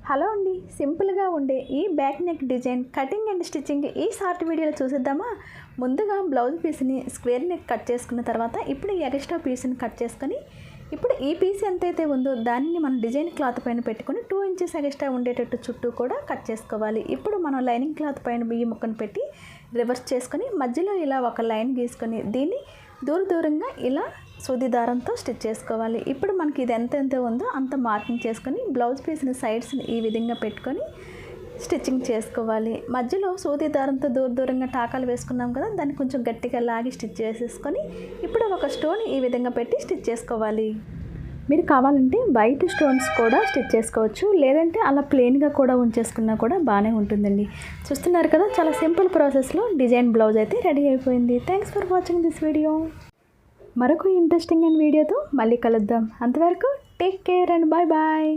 Hello అండి, సింపుల్గా ఉండే ఈ back neck design cutting and stitching ఈ షార్ట్ వీడియోలో చూసేద్దామా. ముందుగా బ్లౌజ్ పీస్ని స్క్వేర్ నెక్ కట్ చేసుకున్న తర్వాత ఇప్పుడు ఎక్స్ట్రా పీస్ని కట్ చేసుకొని ఇప్పుడు ఈ పీస్ ఎంతైతే ఉందో దానిని మనం డిజైన్ క్లాత్ పైన పెట్టుకొని 2 ఇంచెస్ ఎక్స్ట్రా ఉండేటట్టు చుట్టూ కూడా కట్ చేసుకోవాలి. ఇప్పుడు మనం లైనింగ్ క్లాత్ పైన ఈ ముక్కను పెట్టి రివర్స్ చేసుకొని మధ్యలో ఇలా ఒక లైన్ గీసుకొని దీన్ని దూరంగా ఇలా సూది దారంతో స్టిచ్ చేసుకోవాలి. ఇప్పుడు మనకి ఇది ఎంత ఉందో అంత మార్కింగ్ చేసుకొని బ్లౌజ్ పీస్ని సైడ్స్ని ఈ విధంగా పెట్టుకొని స్టిచ్చింగ్ చేసుకోవాలి. మధ్యలో సూది దారంతో దూరంగా టాకాలు వేసుకున్నాం కదా, దాన్ని కొంచెం గట్టిగా లాగి స్టిచ్ చేసేసుకొని ఇప్పుడు ఒక స్టోన్ ఈ విధంగా పెట్టి స్టిచ్ చేసుకోవాలి. మీరు కావాలంటే వైట్ స్టోన్స్ కూడా స్టిచ్ చేసుకోవచ్చు, లేదంటే అలా ప్లెయిన్గా కూడా ఉంచేసుకున్నా కూడా బాగానే ఉంటుందండి. చూస్తున్నారు కదా, చాలా సింపుల్ ప్రాసెస్లో డిజైన్ బ్లౌజ్ అయితే రెడీ అయిపోయింది. Thanks for watching this video. మరొక ఇంట్రెస్టింగ్ అండ్ వీడియోతో మళ్ళీ కలుద్దాం. అంతవరకు take care and bye bye.